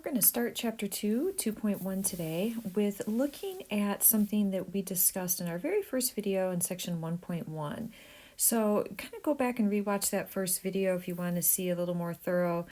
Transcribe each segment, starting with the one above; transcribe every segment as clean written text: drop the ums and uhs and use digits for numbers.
going to start Chapter 2, 2.1 today with looking at something that we discussed in our very first video in Section 1.1. So kind of go back and rewatch that first video if you want to see a little more thorough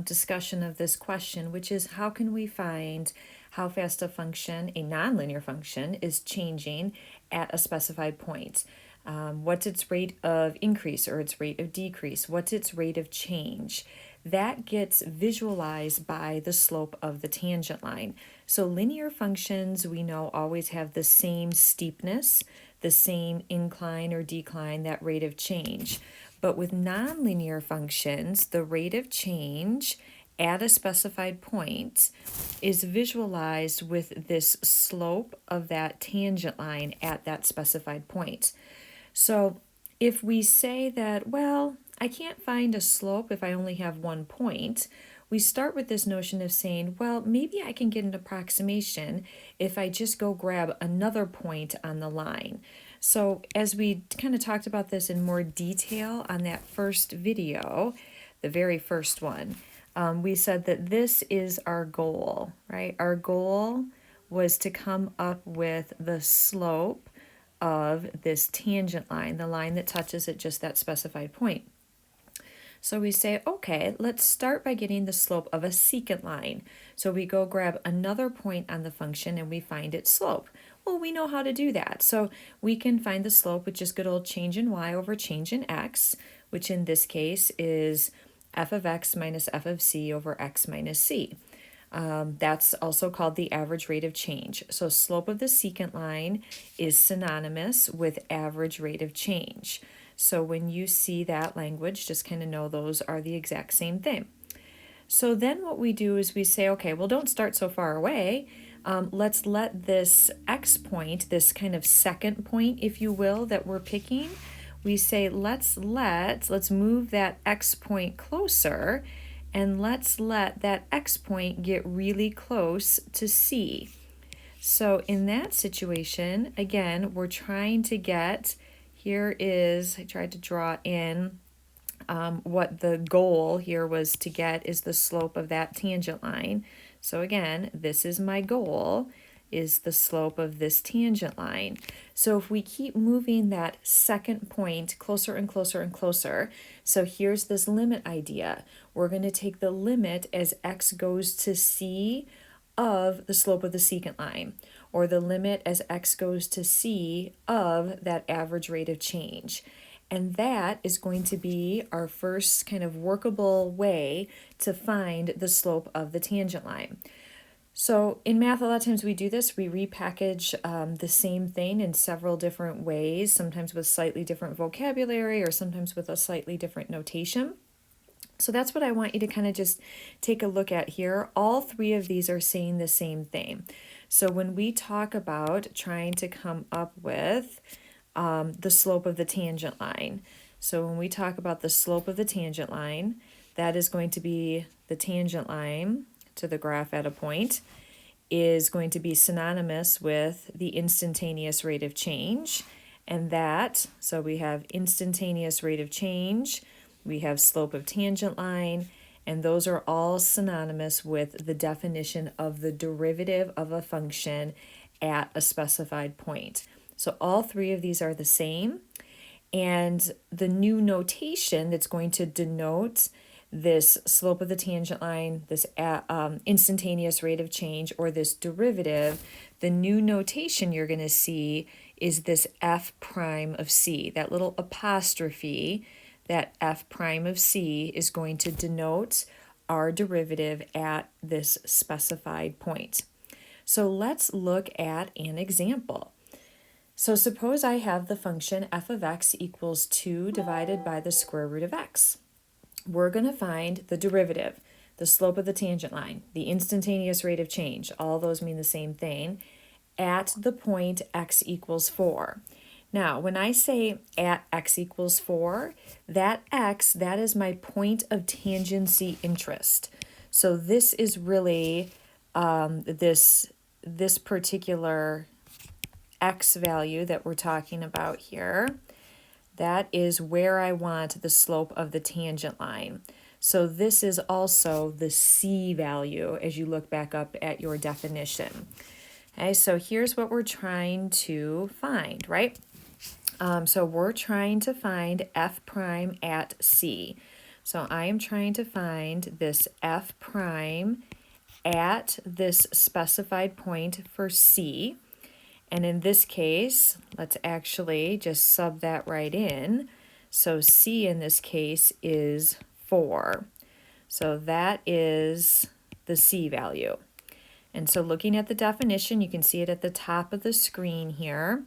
discussion of this question, which is how can we find how fast a function, a nonlinear function, is changing at a specified point. What's its rate of increase or its rate of decrease? What's its rate of change? That gets visualized by the slope of the tangent line. So linear functions, we know, always have the same steepness, the same incline or decline, that rate of change. But with nonlinear functions, the rate of change at a specified point is visualized with this slope of that tangent line at that specified point. So if we say that, well, I can't find a slope if I only have one point, we start with this notion of saying, well, maybe I can get an approximation if I just go grab another point on the line. So as we kind of talked about this in more detail on that first video, the very first one, we said that this is our goal, right? Our goal was to come up with the slope of this tangent line, the line that touches at just that specified point. So we say, okay, let's start by getting the slope of a secant line. So we go grab another point on the function and we find its slope. Well, we know how to do that. So we can find the slope with just good old change in y over change in x, which in this case is f of x minus f of c over x minus c. That's also called the average rate of change. So slope of the secant line is synonymous with average rate of change. So when you see that language, just kind of know those are the exact same thing. So then what we do is we say, okay, well, don't start so far away. Let's let this x point, this kind of second point, if you will, that we're picking, we say, let's move that x point closer, and let's let that x point get really close to C. So in that situation, again, we're trying to get, here is, I tried to draw in what the goal here was to get is the slope of that tangent line. So again, this is my goal, is the slope of this tangent line. So if we keep moving that second point closer and closer and closer, so here's this limit idea. We're going to take the limit as x goes to c of the slope of the secant line, or the limit as x goes to c of that average rate of change. And that is going to be our first kind of workable way to find the slope of the tangent line. So in math, a lot of times we do this, we repackage the same thing in several different ways, sometimes with slightly different vocabulary or sometimes with a slightly different notation. So that's what I want you to kind of just take a look at here. All three of these are saying the same thing. So when we talk about trying to come up with the slope of the tangent line, so when we talk about the slope of the tangent line, that is going to be the tangent line to the graph at a point is going to be synonymous with the instantaneous rate of change. And that, so we have instantaneous rate of change, we have slope of tangent line, and those are all synonymous with the definition of the derivative of a function at a specified point. So all three of these are the same. And the new notation that's going to denote this slope of the tangent line, this instantaneous rate of change, or this derivative, the new notation you're going to see is this f prime of c. That little apostrophe, that f prime of c is going to denote our derivative at this specified point. So let's look at an example. So suppose I have the function f of x equals 2 divided by the square root of x. We're going to find the derivative, the slope of the tangent line, the instantaneous rate of change, all those mean the same thing, at the point x equals 4. Now, when I say at x equals 4, that x, that is my point of tangency interest. So this is really this particular x value that we're talking about here. That is where I want the slope of the tangent line. So this is also the C value as you look back up at your definition. Okay, so here's what we're trying to find, right? So we're trying to find f prime at C. So I am trying to find this f prime at this specified point for C. And in this case, let's actually just sub that right in. So C in this case is 4. So that is the C value. And so looking at the definition, you can see it at the top of the screen here.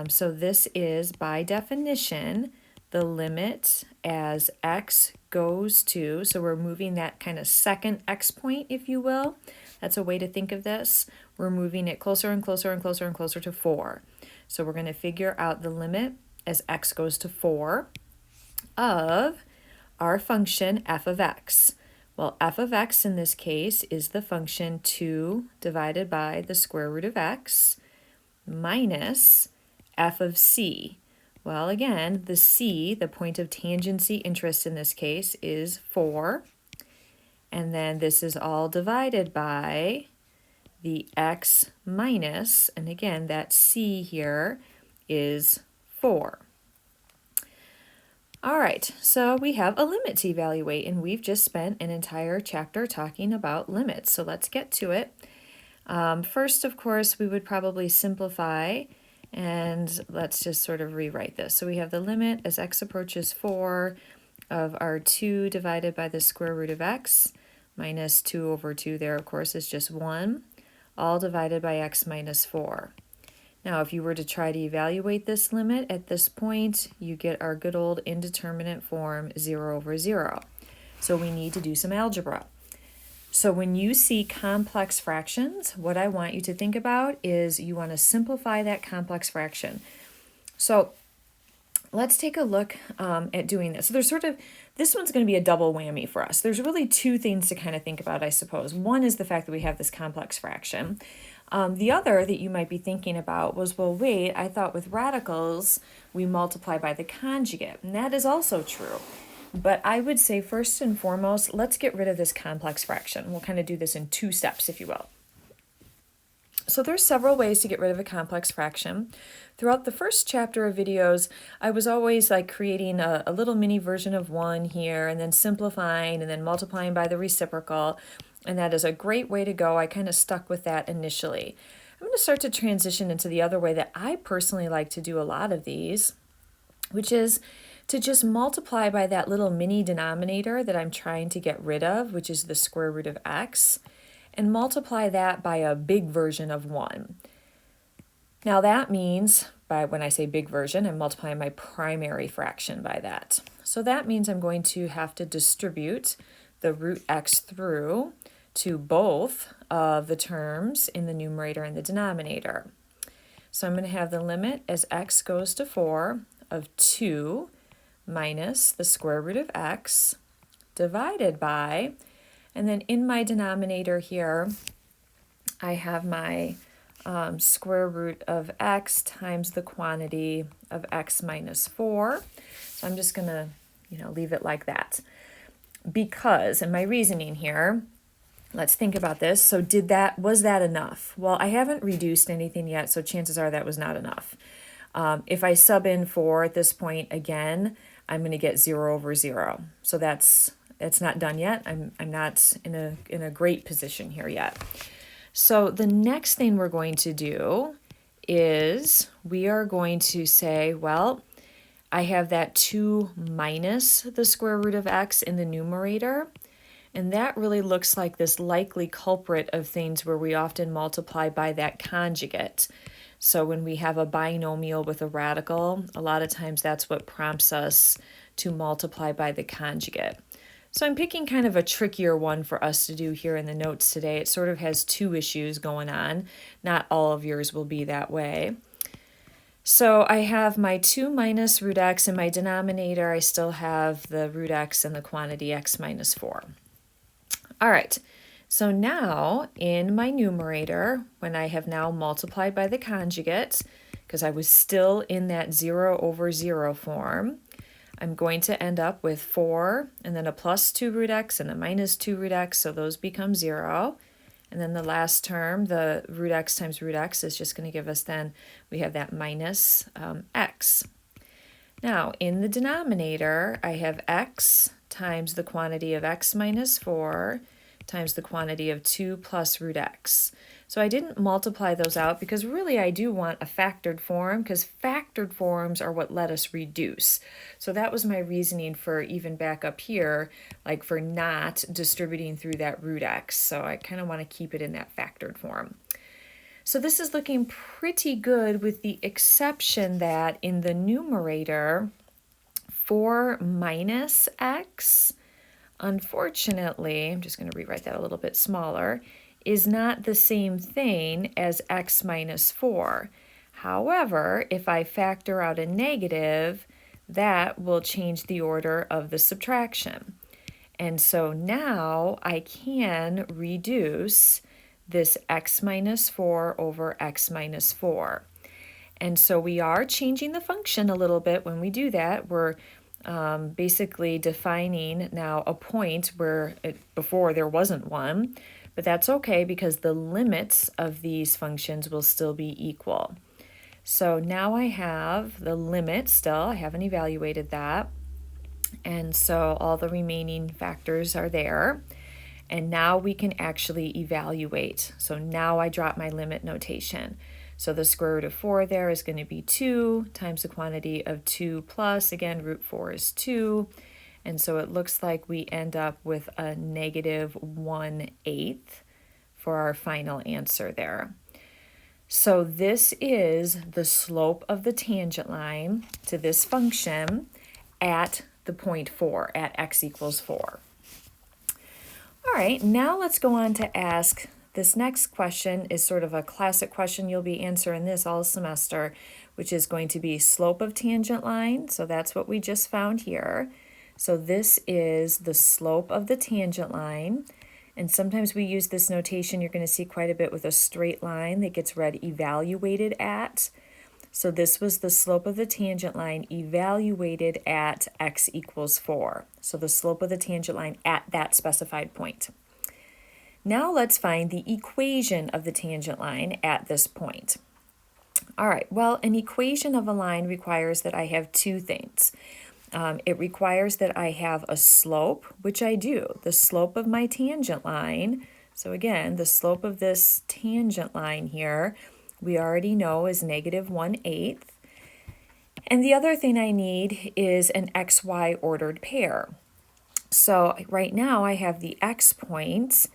So this is, by definition, the limit as x goes to, so we're moving that kind of second x point, if you will. That's a way to think of this. We're moving it closer and closer and closer and closer to 4. So we're going to figure out the limit as x goes to 4 of our function f of x. Well, f of x in this case is the function 2 divided by the square root of x minus f of c. Well, again, the c, the point of tangency interest in this case, is 4. And then this is all divided by the x minus, and again, that c here is 4. All right, so we have a limit to evaluate, and we've just spent an entire chapter talking about limits. So let's get to it. First, of course, we would probably simplify, and let's just sort of rewrite this. So we have the limit as x approaches 4 of our 2 divided by the square root of x minus 2 over 2 there, of course, is just 1, all divided by x minus 4. Now, if you were to try to evaluate this limit at this point, you get our good old indeterminate form 0 over 0. So we need to do some algebra. So when you see complex fractions, what I want you to think about is you want to simplify that complex fraction. So let's take a look at doing this. So there's this one's going to be a double whammy for us. There's really two things to kind of think about, I suppose. One is the fact that we have this complex fraction. The other that you might be thinking about was, well, wait, I thought with radicals we multiply by the conjugate, and that is also true. But I would say first and foremost, let's get rid of this complex fraction. We'll kind of do this in 2 steps, if you will. So there's several ways to get rid of a complex fraction. Throughout the first chapter of videos, I was always like creating a little mini version of 1 here, and then simplifying, and then multiplying by the reciprocal. And that is a great way to go. I kind of stuck with that initially. I'm going to start to transition into the other way that I personally like to do a lot of these, which is to just multiply by that little mini denominator that I'm trying to get rid of, which is the square root of x, and multiply that by a big version of 1. Now that means, when I say big version, I'm multiplying my primary fraction by that. So that means I'm going to have to distribute the root x through to both of the terms in the numerator and the denominator. So I'm going to have the limit as x goes to 4 of 2 minus the square root of x divided by, and then in my denominator here, I have my square root of x times the quantity of x minus 4. So I'm just going to, leave it like that. Because, and my reasoning here, let's think about this. So was that enough? Well, I haven't reduced anything yet, so chances are that was not enough. If I sub in 4 at this point again, I'm going to get 0 over 0. So it's not done yet. I'm not in a great position here yet. So the next thing we're going to do is we are going to say, well, I have that 2 minus the square root of x in the numerator, and that really looks like this likely culprit of things where we often multiply by that conjugate. So when we have a binomial with a radical, a lot of times that's what prompts us to multiply by the conjugate. So I'm picking kind of a trickier one for us to do here in the notes today. It sort of has 2 issues going on. Not all of yours will be that way. So I have my 2 minus root x in my denominator. I still have the root x and the quantity x minus 4. All right, so now in my numerator, when I have now multiplied by the conjugate, because I was still in that 0 over 0 form, I'm going to end up with 4 and then a plus 2 root x and a minus 2 root x, so those become 0. And then the last term, the root x times root x, is just going to give us then, we have that minus x. Now, in the denominator, I have x times the quantity of x minus 4 times the quantity of 2 plus root x. So I didn't multiply those out because really I do want a factored form, because factored forms are what let us reduce. So that was my reasoning for even back up here, like for not distributing through that root x. So I kind of want to keep it in that factored form. So this is looking pretty good, with the exception that in the numerator, 4 minus x, unfortunately, I'm just going to rewrite that a little bit smaller, is not the same thing as x minus 4. However, if I factor out a negative, that will change the order of the subtraction. And so now I can reduce this x minus 4 over x minus 4. And so we are changing the function a little bit when we do that. We're basically defining now a point where before there wasn't one, but that's okay because the limits of these functions will still be equal. So now I have the limit still, I haven't evaluated that. And so all the remaining factors are there. And now we can actually evaluate. So now I drop my limit notation. So the square root of 4 there is going to be 2 times the quantity of 2 plus, again, root 4 is 2. And so it looks like we end up with a negative 1/8 for our final answer there. So this is the slope of the tangent line to this function at the point 4, at x equals 4. All right, now let's go on to ask, this next question is sort of a classic question. You'll be answering this all semester, which is going to be slope of tangent line. So that's what we just found here. So this is the slope of the tangent line. And sometimes we use this notation, you're going to see quite a bit, with a straight line that gets read evaluated at. So this was the slope of the tangent line evaluated at x equals 4. So the slope of the tangent line at that specified point. Now let's find the equation of the tangent line at this point. All right, well, an equation of a line requires that I have two things. It requires that I have a slope, which I do. The slope of my tangent line, so again, the slope of this tangent line here, we already know is negative 1/8. And the other thing I need is an xy ordered pair. So right now I have the x point.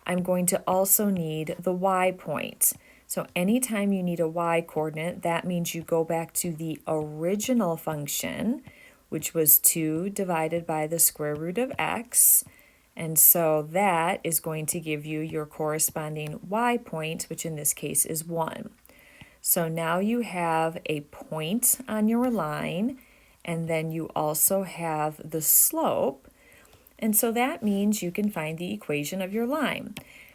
I'm going to also need the y point. So anytime you need a y coordinate, that means you go back to the original function, which was 2 divided by the square root of x. And so that is going to give you your corresponding y point, which in this case is 1. So now you have a point on your line, and then you also have the slope. And so that means you can find the equation of your line.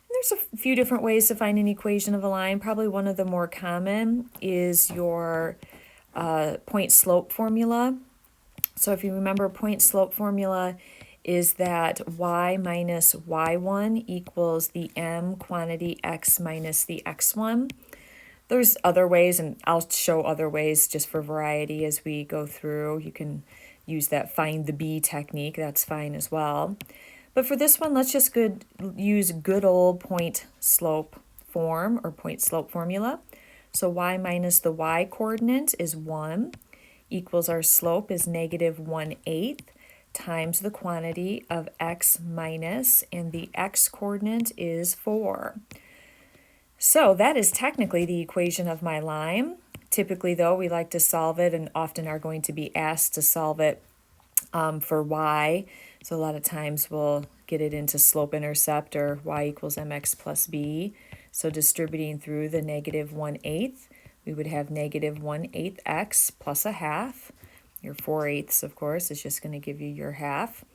There's a few different ways to find an equation of a line. Probably one of the more common is your point slope formula. So if you remember, point slope formula is that y minus y1 equals the m quantity x minus the x1. There's other ways, and I'll show other ways just for variety as we go through. You can use that find the b technique, that's fine as well. But for this one, let's just use good old point slope form or point slope formula. So y minus the y coordinate is 1 equals our slope is negative 1/8 times the quantity of x minus, and the x coordinate is 4. So that is technically the equation of my line. Typically, though, we like to solve it and often are going to be asked to solve it for y. So a lot of times we'll get it into slope-intercept, or y equals mx plus b. So distributing through the negative 1/8, we would have negative 1/8 x plus a half. Your 4/8, of course, is just going to give you your half.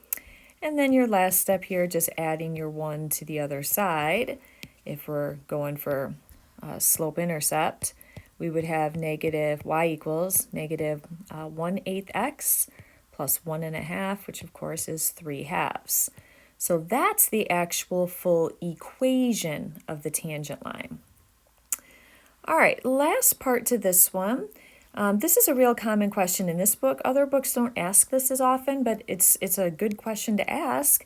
And then your last step here, just adding your 1 to the other side. If we're going for slope-intercept, we would have negative y equals negative 1/8 x plus 1.5, which of course is 3/2. So that's the actual full equation of the tangent line. All right, last part to this one. This is a real common question in this book. Other books don't ask this as often, but it's a good question to ask,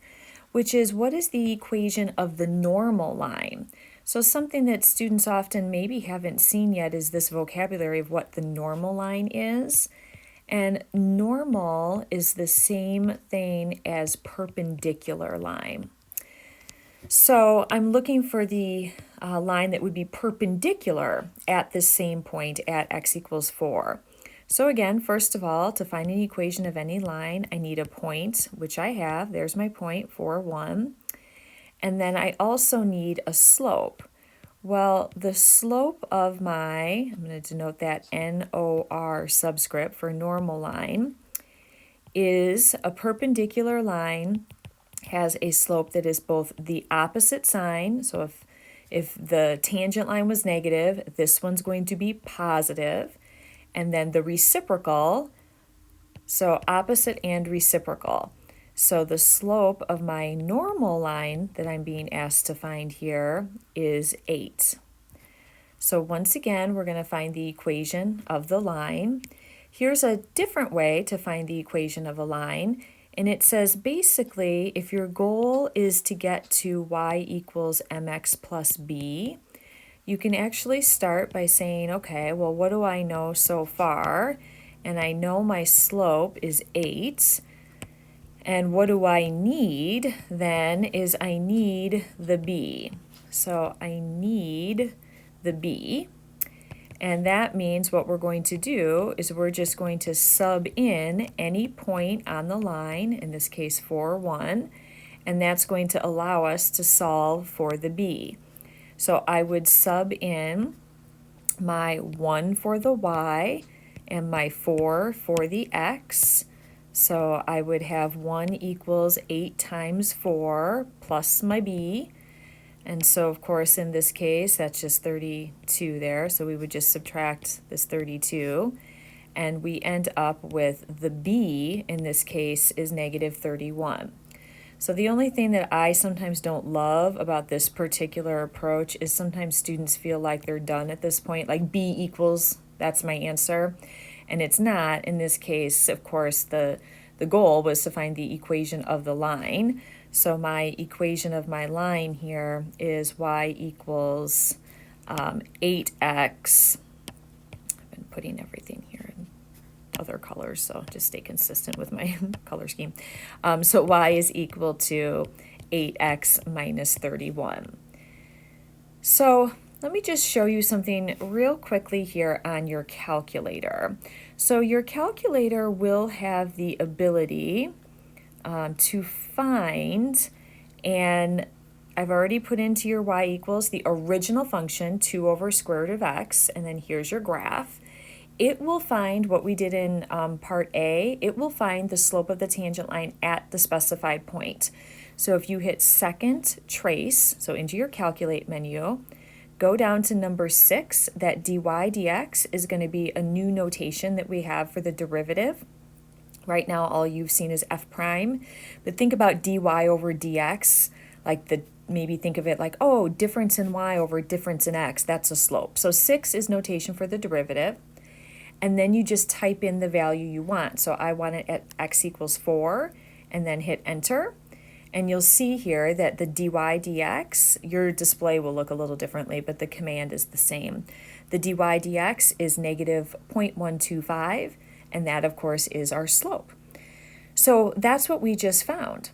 which is, what is the equation of the normal line? So something that students often maybe haven't seen yet is this vocabulary of what the normal line is. And normal is the same thing as perpendicular line. So I'm looking for the line that would be perpendicular at the same point at x equals 4. So again, first of all, to find an equation of any line, I need a point, which I have. There's my point, 4, 1. And then I also need a slope. Well, the slope of my, I'm going to denote that NOR subscript for normal line, is a perpendicular line, has a slope that is both the opposite sign. So if the tangent line was negative, this one's going to be positive. And then the reciprocal, so opposite and reciprocal. So the slope of my normal line that I'm being asked to find here is 8. So once again, we're going to find the equation of the line. Here's a different way to find the equation of a line. And it says basically, if your goal is to get to y equals mx plus b, you can actually start by saying, okay, well, what do I know so far? And I know my slope is 8. And what do I need then is I need the b. So I need the b. And that means what we're going to do is we're just going to sub in any point on the line, in this case 4, 1, and that's going to allow us to solve for the b. So I would sub in my 1 for the y and my 4 for the x. So I would have 1 equals 8 times 4 plus my b. And so, of course, in this case, that's just 32 there. So we would just subtract this 32. And we end up with the b, in this case, is negative 31. So the only thing that I sometimes don't love about this particular approach is sometimes students feel like they're done at this point, like b equals, that's my answer. And it's not. In this case, of course, the goal was to find the equation of the line. So my equation of my line here is y equals 8x. I've been putting everything here in other colors, so just stay consistent with my color scheme. So y is equal to 8x minus 31. So let me just show you something real quickly here on your calculator. So your calculator will have the ability to find, and I've already put into your y equals the original function, 2 over square root of x, and then here's your graph. It will find what we did in part A. It will find the slope of the tangent line at the specified point. So if you hit second trace, so into your calculate menu, go down to number 6, that dy dx is going to be a new notation that we have for the derivative. Right now, all you've seen is f prime, but think about dy over dx, like maybe think of it like, oh, difference in y over difference in x, that's a slope. So 6 is notation for the derivative, and then you just type in the value you want. So I want it at x equals 4, and then hit enter, and you'll see here that the dy dx, your display will look a little differently, but the command is the same. The dy dx is negative 0.125, and that, of course, is our slope. So that's what we just found.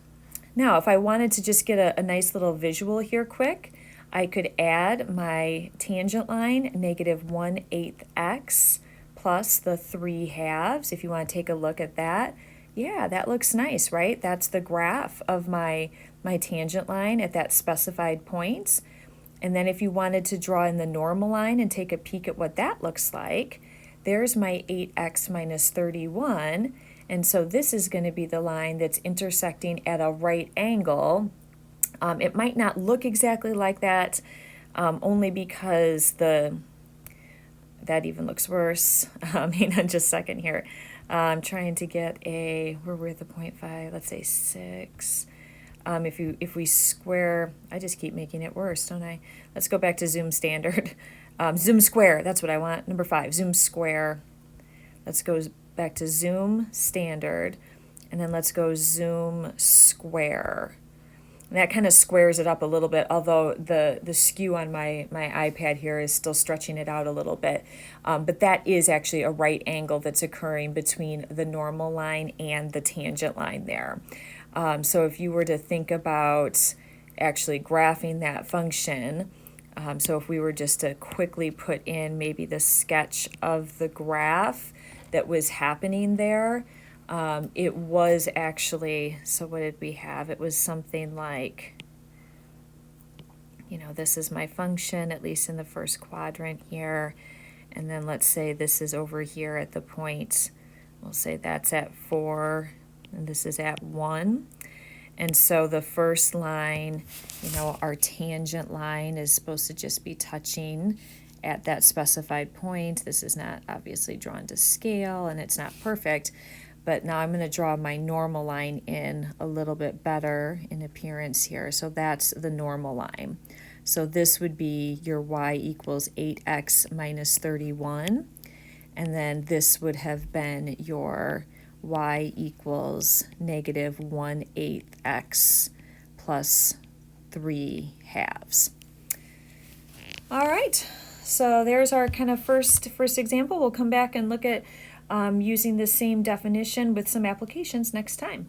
Now, if I wanted to just get a nice little visual here quick, I could add my tangent line, negative 1/8 x, plus the 3/2. If you want to take a look at that, yeah, that looks nice, right? That's the graph of my tangent line at that specified point. And then if you wanted to draw in the normal line and take a peek at what that looks like, there's my 8x minus 31, and so this is going to be the line that's intersecting at a right angle. It might not look exactly like that, only because that even looks worse. Hang on just a second here. I'm trying to get a, where we're at the 0.5, let's say 6. If we square, I just keep making it worse, don't I? Let's go back to zoom standard. Zoom square, that's what I want. Number 5, zoom square. Let's go back to zoom standard, and then let's go zoom square. And that kind of squares it up a little bit, although the skew on my iPad here is still stretching it out a little bit. But that is actually a right angle that's occurring between the normal line and the tangent line there. So if you were to think about actually graphing that function, so if we were just to quickly put in maybe the sketch of the graph that was happening there, it was actually, so what did we have? It was something like, you know, this is my function, at least in the first quadrant here. And then let's say this is over here at the point, we'll say that's at 4, and this is at 1. And so the first line, you know, our tangent line is supposed to just be touching at that specified point. This is not obviously drawn to scale, and it's not perfect. But now I'm going to draw my normal line in a little bit better in appearance here. So that's the normal line. So this would be your y equals 8x minus 31. And then this would have been your y equals negative 1/8 x plus 3/2. All right, so there's our kind of first example. We'll come back and look at using the same definition with some applications next time.